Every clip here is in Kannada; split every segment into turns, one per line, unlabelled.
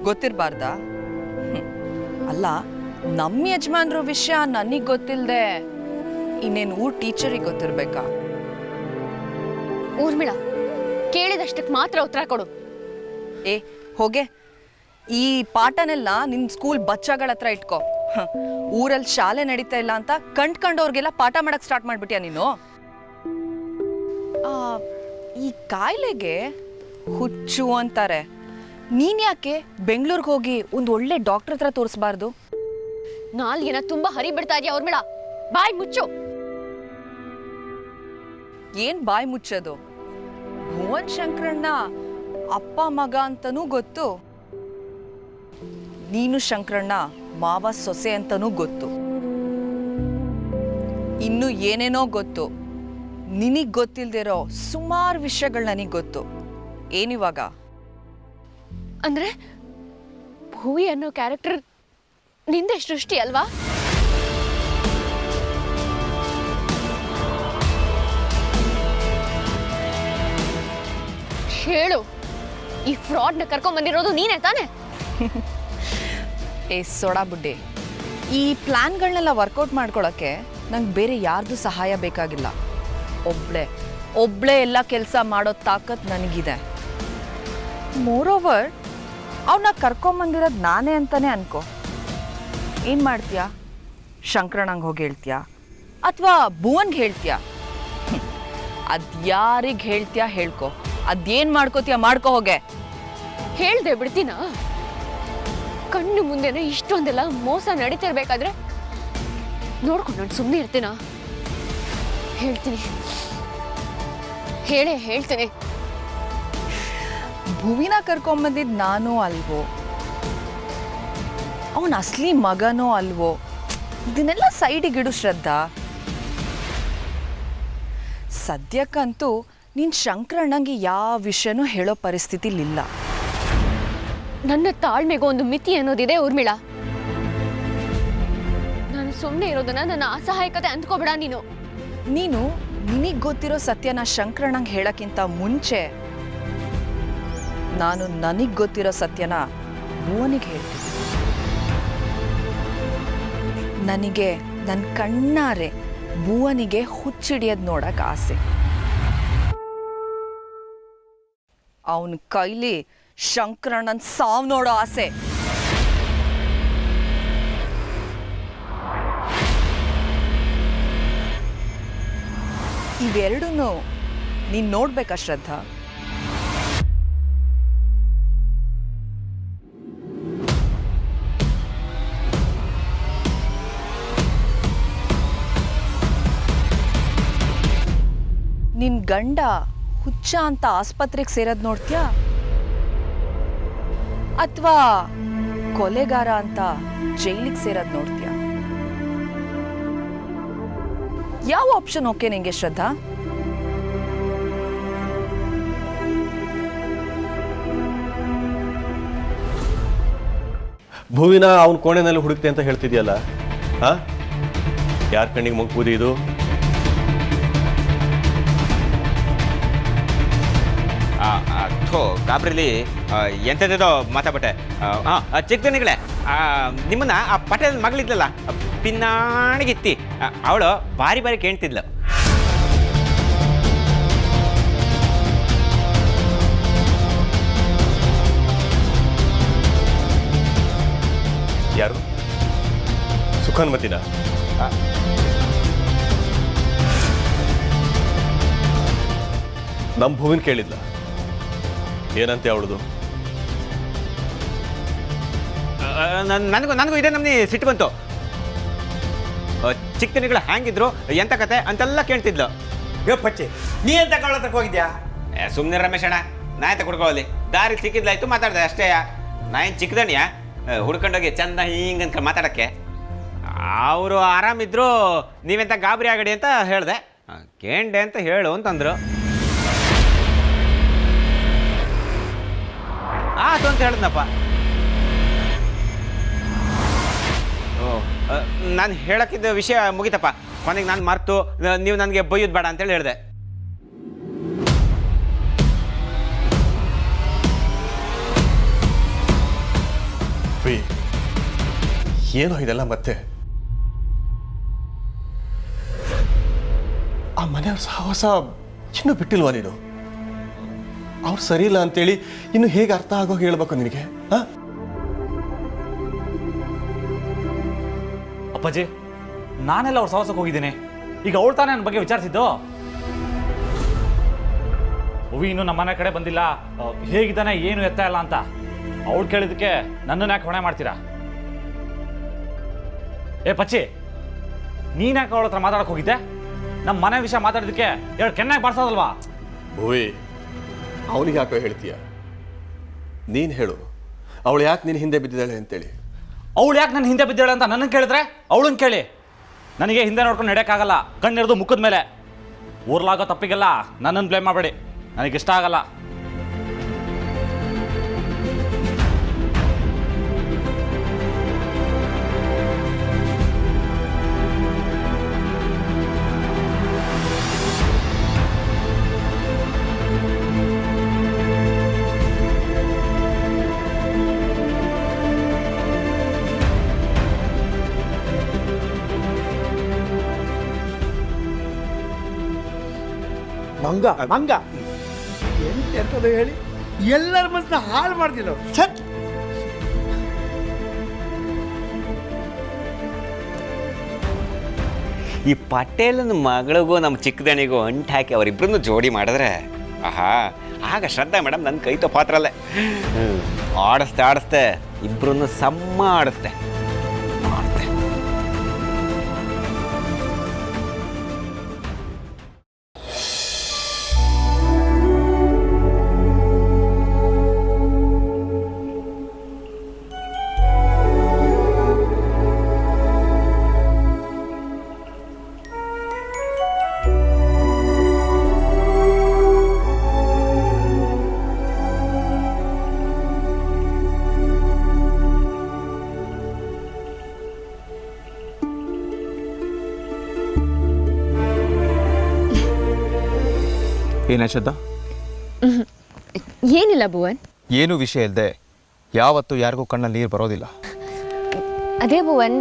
ಗೊತ್ತಿರಬಾರ್ದಾ? ಅಲ್ಲ, ನಮ್ಮ ಯಜಮಾನ್ರ ವಿಷಯ ನನಗೆ ಗೊತ್ತಿಲ್ಲದೆ ಇನ್ನೇನು ಟೀಚರಿಗೆ ಗೊತ್ತಿರಬೇಕಾ?
ಊರ್ಮಿಳಾ, ಕೇಳಿದಷ್ಟಕ್ಕೆ ಮಾತ್ರ ಉತ್ತರ ಕೊಡು.
ಹೋಗೆ, ಈ ಪಾಠನೆಲ್ಲ ನಿನ್ನ ಸ್ಕೂಲ್ ಬಚ್ಚಗಳ ಹತ್ರ ಇಟ್ಕೋ. ಊರಲ್ಲಿ ಶಾಲೆ ನಡೀತಾ ಇಲ್ಲ ಅಂತ ಕಂಡ್ಕೊಂಡವ್ರಿಗೆಲ್ಲ ಪಾಠ ಮಾಡಕ್ ಸ್ಟಾರ್ಟ್ ಮಾಡ್ಬಿಟ್ಯಾ ನೀನು? ಈ ಕಾಯಿಲೆಗೆ ಹುಚ್ಚು ಅಂತಾರೆ. ನೀನ್ ಯಾಕೆ ಬೆಂಗಳೂರಿಗೆ ಹೋಗಿ ಒಂದು ಒಳ್ಳೆ ಡಾಕ್ಟರ್ ಹತ್ರ ತೋರಿಸ್ಬಾರ್ದು?
ನಾಲ್ಗೆನ ತುಂಬಾ ಹರಿ ಬಿಡ್ತಾ ಇದೆಯಾ ಊರ್ಮಿಳಾ, ಬಾಯ್ ಮುಚ್ಚು.
ಏನ್ ಬಾಯಿ ಮುಚ್ಚೋದು? ಭುವನ್ ಶಂಕರಣ್ಣ ಅಪ್ಪ ಮಗ ಅಂತನೂ ಗೊತ್ತು, ನೀನು ಶಂಕರಣ್ಣ ಮಾವ ಸೊಸೆ ಅಂತನೂ ಗೊತ್ತು, ಇನ್ನು ಏನೇನೋ ಗೊತ್ತು. ನಿನಗ್ ಗೊತ್ತಿಲ್ದಿರೋ ಸುಮಾರು ವಿಷಯಗಳು ನನಗೆ ಗೊತ್ತು. ಏನಿವಾಗ?
ಅಂದ್ರೆ ಭೂವಿ ಅನ್ನೋ ಕ್ಯಾರೆಕ್ಟರ್ ನಿಂದೆ ಸೃಷ್ಟಿ ಅಲ್ವಾ? ಹೇಳು, ಈ ಫ್ರಾಡ್ನ ಕರ್ಕೊಂಡ್ ಬಂದಿರೋದು ನೀನೇ ತಾನೆ?
ಸೋಡಾ ಬುಡ್ಡೆ, ಈ ಪ್ಲಾನ್ಗಳನ್ನೆಲ್ಲ ವರ್ಕೌಟ್ ಮಾಡ್ಕೊಳಕ್ಕೆ ನಂಗೆ ಬೇರೆ ಯಾರ್ದು ಸಹಾಯ ಬೇಕಾಗಿಲ್ಲ. ಒಬ್ಳೆ ಎಲ್ಲ ಕೆಲಸ ಮಾಡೋ ತಾಕತ್ ನನಗಿದೆ. ಮೋರೋವರ್ ಅವನ್ನ ಕರ್ಕೊಂಬಂದಿರೋದು ನಾನೇ ಅಂತಾನೆ ಅನ್ಕೋ. ಏನು ಮಾಡ್ತೀಯಾ? ಶಂಕರಣ್ಣಂಗೆ ಹೋಗಿ ಹೇಳ್ತೀಯಾ ಅಥವಾ ಭುವನ್ಗೆ ಹೇಳ್ತೀಯಾ? ಅದ್ಯಾರಿಗೆ ಹೇಳ್ತೀಯಾ ಹೇಳ್ಕೊ, ಅದೇನು ಮಾಡ್ಕೋತೀಯ ಮಾಡ್ಕೋ ಹೋಗೆ.
ಹೇಳ್ದೆ ಬಿಡ್ತೀನ? ಕಣ್ಣು ಮುಂದೆನೆ ಇಷ್ಟೊಂದೆಲ್ಲ ಮೋಸ ನಡೀತಿರ್ಬೇಕಾದ್ರೆ ನೋಡ್ಕೊಂಡು ನಾನು ಸುಮ್ಮನೆ ಇರ್ತೀನ? ಹೇಳ್ತೀನಿ, ಹೇಳ್ತೀನಿ.
ಭುವಿನ ಕರ್ಕೊಂಬಂದಿದ್ದು ನಾನೋ ಅಲ್ವೋ, ಅವನ ಅಸ್ಲಿ ಮಗನೋ ಅಲ್ವೋ, ಇದನ್ನೆಲ್ಲ ಸೈಡಿಗಿಡು ಶ್ರದ್ಧಾ. ಸದ್ಯಕ್ಕಂತೂ ನೀನು ಶಂಕರಣ್ಣಂಗೆ ಯಾವ ವಿಷಯನೂ ಹೇಳೋ ಪರಿಸ್ಥಿತಿಲಿಲ್ಲ.
ನನ್ನ ತಾಳ್ಮೆಗೂ ಒಂದು ಮಿತಿ ಅನ್ನೋದಿದೆ ಊರ್ಮಿಳಾ. ನಾನು ಸುಮ್ಮನೆ ಇರೋದನ್ನ ನನ್ನ ಅಸಹಾಯಕತೆ ಅಂದ್ಕೋಬೇಡ ನೀನು.
ನಿನಗೆ ಗೊತ್ತಿರೋ ಸತ್ಯನ ಶಂಕರಣ್ಣಂಗೆ ಹೇಳಕ್ಕಿಂತ ಮುಂಚೆ ನಾನು ನನಗೆ ಗೊತ್ತಿರೋ ಸತ್ಯನ ಭುವನಿಗೆ ಹೇಳ್ತೀನಿ. ನನಗೆ ನನ್ನ ಕಣ್ಣಾರೆ ಭುವನಿಗೆ ಹುಚ್ಚಿಡಿಯೋದು ನೋಡಕ್ ಆಸೆ. ಅವನ ಕೈಲಿ ಶಂಕರಣ್ಣನ ಸಾವು ನೋಡೋ ಆಸೆ. ಇವೆರಡೂ ನೀನು ನೋಡ್ಬೇಕಾ ಶ್ರದ್ಧಾ? ನಿನ್ ಗಂಡ ಹುಚ್ಚ ಅಂತ ಆಸ್ಪತ್ರೆಗೆ ಸೇರೋದು ನೋಡ್ತೀಯಾ ಅಥವಾ ಕೊಲೆಗಾರ ಅಂತ ಜೈಲಿಗೆ ಸೇರೋದು ನೋಡ್ತೀಯಾ? ಯಾವ ಆಪ್ಷನ್ ಓಕೆ ನಿಂಗೆ ಶ್ರದ್ಧಾ?
ಭೂವಿನ ಅವನ ಕೋಣೆನಲ್ಲಿ ಹುಡುಕ್ತೆ ಅಂತ ಹೇಳ್ತಿದ್ಯಲ್ಲ, ಹಾ? ಯಾರ ಕಣ್ಣಿಗೆ ಮುಗ್ಬೂದಿ ಇದು?
ಗಾಬ್ರಿಲಿ ಎಂಥದ್ದೇದೋ ಮಾತಾಡ್ಬಿಟ್ಟೆ. ಚಿಕ್ಕದನಿಗಳೇ, ನಿಮ್ಮನ್ನ ಆ ಪಟೇಲ್ ಮಗಳಿದ್ಲಲ್ಲ ಪಿನ್ನಾಣಿಗಿತ್ತಿ, ಅವಳು ಬಾರಿ ಬಾರಿ ಕೇಳ್ತಿದ್ಲು.
ಯಾರು? ಸುಖಾನ್ಮತಿನ? ನಮ್ಮ ಭೂವಿನ ಕೇಳಿದ್ಲ? ಏನಂತೆ ಅವಳದು?
ನನಗೂ ಇದೇ ನಮ್ನಿ ಸಿಟ್ಟು ಬಂತು. ಚಿಕ್ಕನಿಗಳು ಹ್ಯಾಂಗಿದ್ರು, ಎಂತ ಕತೆ ಅಂತೆಲ್ಲ ಕೇಳ್ತಿದ್ಲು.
ಪಚ್ಚಿ, ನೀ ಎಂತ ಕವಳತಕ್ಕೆ ಹೋಗಿದ್ಯಾ?
ಸುಮ್ಮನೆ ರಮೇಶ್ ಅಣ್ಣ, ನಾ ಎಂತ ಕುಡ್ಕೊಳ್ಳಿ, ದಾರಿ ಸಿಕ್ಕಿದ್ಲಾಯ್ತು ಮಾತಾಡ್ದೆ ಅಷ್ಟೇ. ನಾ ಏನು ಚಿಕ್ಕದಣ್ಯ ಹುಡ್ಕೊಂಡೋಗಿ ಚಂದ ಹಿಂಗಂತ ಮಾತಾಡಕ್ಕೆ. ಅವರು ಆರಾಮಿದ್ರು, ನೀವೆಂತ ಗಾಬರಿ ಆಗಡಿ ಅಂತ ಹೇಳಿದೆ. ಕೇಂಡೆ ಅಂತ ಹೇಳು ಅಂತಂದ್ರು. ಆತು ಅಂತ ಹೇಳಿದ್ನಪ್ಪ. ನಾನು ಹೇಳಕ್ಕಿದ್ದ ವಿಷಯ ಮುಗಿತಪ್ಪ. ಕೊನೆಗೆ ನಾನು ಮರ್ತು ನೀವು ನನಗೆ ಬೈಯೋದು ಬೇಡ ಅಂತೇಳಿ ಹೇಳಿದೆ.
ಭುವಿ, ಏನೋ ಇದೆಲ್ಲ ಮತ್ತೆ? ಆ ಮನೆಯವ್ರ ಸಹವಾಸ ಇನ್ನೂ ಬಿಟ್ಟಿಲ್ವಾ ನೀನು? ಅವ್ರು ಸರಿ ಇಲ್ಲ ಅಂತೇಳಿ ಇನ್ನು ಹೇಗೆ ಅರ್ಥ ಆಗೋ ಹೇಳ್ಬೇಕು ನಿನಗೆ?
ಅಪ್ಪಾಜಿ, ನಾನೆಲ್ಲ ಅವ್ರ ಸಹವಾಸಕ್ಕೆ ಹೋಗಿದ್ದೀನಿ. ಈಗ ಅವಳು ತಾನೇ ನನ್ನ ಬಗ್ಗೆ ವಿಚಾರಿಸಿದ್ದು. ಹುವಿ ಇನ್ನೂ ನಮ್ಮ ಮನೆ ಕಡೆ ಬಂದಿಲ್ಲ, ಹೇಗಿದ್ದಾನೆ ಏನು ಎತ್ತ ಇಲ್ಲ ಅಂತ. ಅವಳು ಕೇಳಿದಕ್ಕೆ ನನ್ನನ್ನು ಯಾಕೆ ಹೊಣೆ ಮಾಡ್ತೀರಾ? ಏ ಪಚ್ಚಿ, ನೀನ್ ಯಾಕೆ ಅವಳ ಹತ್ರ ಮಾತಾಡಕ್ಕೆ ಹೋಗಿದ್ದೆ? ನಮ್ಮ ಮನೆ ವಿಷಯ ಮಾತಾಡೋದಕ್ಕೆ ಎರಡು ಕೆನ್ನಾಗಿ ಬಾರಿಸೋದಲ್ವಾ?
ಭುವಿ, ಅವನಿಗೆ ಯಾಕೋ ಹೇಳ್ತೀಯ? ನೀನು ಹೇಳು, ಅವಳು ಯಾಕೆ ನಿನ್ನ ಹಿಂದೆ ಬಿದ್ದಿದ್ದಾಳೆ ಅಂತೇಳಿ.
ಅವಳು ಯಾಕೆ ನನ್ನ ಹಿಂದೆ ಬಿದ್ದಾಳೆ ಅಂತ ನನ್ನನ್ನು ಕೇಳಿದ್ರೆ ಅವಳನ್ನ ಕೇಳಿ. ನನಗೆ ಹಿಂದೆ ನೋಡ್ಕೊಂಡು ನಡೆಯೋಕ್ಕಾಗಲ್ಲ, ಕಣ್ಣಿರೋದು ಮುಖದ ಮೇಲೆ. ಊರ್ಲಾಗೋ ತಪ್ಪಿಗೆಲ್ಲ ನನ್ನನ್ನು ಬ್ಲೇಮ್ ಮಾಡಬೇಡಿ, ನನಗಿಷ್ಟ ಆಗಲ್ಲ.
ಮಂಗ ಎಂತೆಂಥದ್ದು ಹೇಳಿ ಎಲ್ಲರ ಮನಸ್ಸನ್ನ ಹಾಳು ಮಾಡ್ತಿಲ್ಲ. ಛತ್!
ಈ ಪಟೇಲನ ಮಗಳಿಗೂ ನಮ್ಮ ಚಿಕ್ಕದಣಿಗೂ ಅಂಟು ಹಾಕಿ ಅವರಿಬ್ಬರನ್ನು ಜೋಡಿ ಮಾಡಿದ್ರೆ ಆಹಾ, ಆಗ ಶ್ರದ್ಧಾ ಮೇಡಮ್ ನನ್ನ ಕೈ ಪಾತ್ರಲ್ಲೇ ಆಡಿಸ್ತೆ ಇಬ್ಬರನ್ನು ಸಮ್ಮ ಆಡಿಸ್ತೆ.
ಏನೇ ಶ್ರದ್ಧಾ?
ಏನಿಲ್ಲ ಭುವನ್.
ಏನು ವಿಷಯ ಇಲ್ಲದೆ ಯಾವತ್ತೂ ಯಾರಿಗೂ ಕಣ್ಣಲ್ಲಿ ನೀರು ಬರೋದಿಲ್ಲ.
ಅದೇ ಭುವನ್,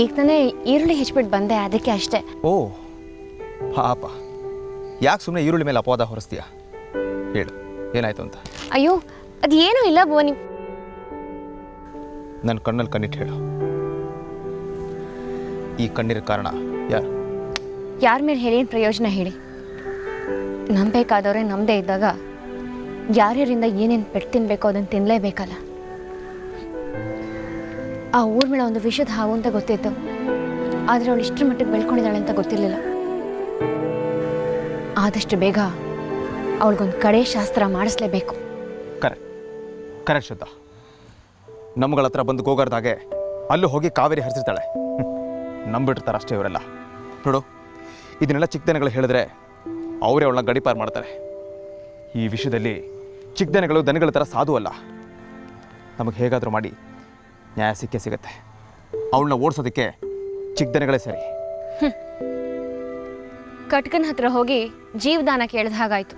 ಈಗ ತಾನೇ ಈರುಳ್ಳಿ ಹೆಚ್ಚಿಬಿಟ್ಟು ಬಂದೆ, ಅದಕ್ಕೆ ಅಷ್ಟೇ.
ಓ ಪಾಪ, ಯಾಕೆ ಸುಮ್ಮನೆ ಈರುಳ್ಳಿ ಮೇಲೆ ಅಪವಾದ ಹೊರಿಸ್ತೀಯ? ಹೇಳು, ಏನಾಯ್ತು ಅಂತ.
ಅಯ್ಯೋ, ಅದು ಏನೂ ಇಲ್ಲ ಭುವನ್.
ನನ್ನ ಕಣ್ಣಲ್ಲಿ ಕಣ್ಣಿಟ್ಟು ಹೇಳು, ಈ ಕಣ್ಣೀರ ಕಾರಣ ಯಾರು?
ಯಾರ ಮೇಲೆ ಹೇಳಿ ಪ್ರಯೋಜನ ಹೇಳಿ? ನಂಬೇಕಾದವ್ರೆ ನಮ್ಮದೇ ಇದ್ದಾಗ ಯಾರ್ಯಾರಿಂದ ಏನೇನು ಪೆಟ್ಟು ತಿನ್ನಬೇಕೋ ಅದನ್ನು ತಿನ್ನಲೇಬೇಕಲ್ಲ. ಆ ಊರ ಮೇಲೆ ಒಂದು ವಿಷದ ಹಾವು ಅಂತ ಗೊತ್ತಿತ್ತು, ಆದರೆ ಅವಳು ಇಷ್ಟರ ಮಟ್ಟಿಗೆ ಬೆಳ್ಕೊಂಡಿದ್ದಾಳೆ ಅಂತ ಗೊತ್ತಿರಲಿಲ್ಲ. ಆದಷ್ಟು ಬೇಗ ಅವಳಿಗೊಂದು ಕಡೆ ಶಾಸ್ತ್ರ ಮಾಡಿಸ್ಲೇಬೇಕು.
ಕರೆಕ್ಟ್ ಶ್ರದ್ಧಾ. ನಮ್ಗಳ ಹತ್ರ ಬಂದು ಗೋಗರ್ದಾಗೆ ಅಲ್ಲೂ ಹೋಗಿ ಕಾವೇರಿ ಹರಿಸಿರ್ತಾಳೆ. ನಂಬಿಟ್ಟಿರ್ತಾರೆ ಅಷ್ಟೇ ಇವರೆಲ್ಲ. ನೋಡು, ಇದನ್ನೆಲ್ಲ ಚಿಕ್ಕದನೆಗಳು ಹೇಳಿದ್ರೆ ಅವರೇ ಅವಳನ್ನ ಗಡಿಪಾರು ಮಾಡ್ತಾರೆ. ಈ ವಿಷಯದಲ್ಲಿ ಚಿಕ್ಕದನೆಗಳು ದನಗಳ ಥರ ಸಾಧು ಅಲ್ಲ. ನಮಗೆ ಹೇಗಾದರೂ ಮಾಡಿ ನ್ಯಾಯ ಸಿಕ್ಕೇ ಸಿಗತ್ತೆ. ಅವಳನ್ನ ಓಡಿಸೋದಕ್ಕೆ ಚಿಕ್ಕದನೆಗಳೇ ಸರಿ.
ಕಟ್ಕನ ಹತ್ರ ಹೋಗಿ ಜೀವದಾನ ಕೇಳಿದ ಹಾಗಾಯ್ತು.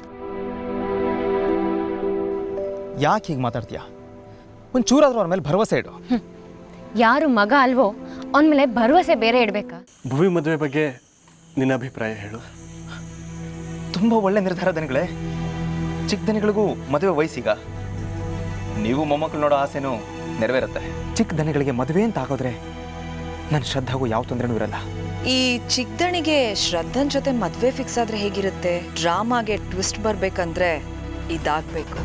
ಯಾಕೆ ಹೀಗೆ ಮಾತಾಡ್ತೀಯಾ? ಒಂದು ಚೂರಾದ್ರೂ ಅವ್ರ ಮೇಲೆ ಭರವಸೆ ಇಡು.
ಯಾರು ಮಗ ಅಲ್ವೋ ಅವನ ಮೇಲೆ ಭರವಸೆ ಬೇರೆ ಇಡಬೇಕಾ?
ಭುವಿ ಮದುವೆ ಬಗ್ಗೆ ನಿನ್ನ ಅಭಿಪ್ರಾಯ ಹೇಳು.
ತುಂಬ ಒಳ್ಳೆ ನಿರ್ಧಾರ ದನಿಗಳೇ. ಚಿಕ್ಕ ದನಿಗಳಿಗೂ ಮದುವೆ ವಯಸ್ಸೀಗ. ನೀವು ಮೊಮ್ಮಕ್ಕಳು ನೋಡೋ ಆಸೆನೂ ನೆರವೇರುತ್ತೆ. ಚಿಕ್ಕ ದನಿಗಳಿಗೆ ಮದುವೆ ಅಂತ ಆಗೋದ್ರೆ ನನ್ನ ಶ್ರದ್ಧಾಗೂ ಯಾವ ತೊಂದರೆನೂ ಇರಲ್ಲ.
ಈ ಚಿಕ್ಕದಣಿಗೆ ಶ್ರದ್ಧನ್ ಜೊತೆ ಮದ್ವೆ ಫಿಕ್ಸ್ ಆದ್ರೆ ಹೇಗಿರುತ್ತೆ? ಡ್ರಾಮಾಗೆ ಟ್ವಿಸ್ಟ್ ಬರ್ಬೇಕಂದ್ರೆ ಇದಾಗಬೇಕು.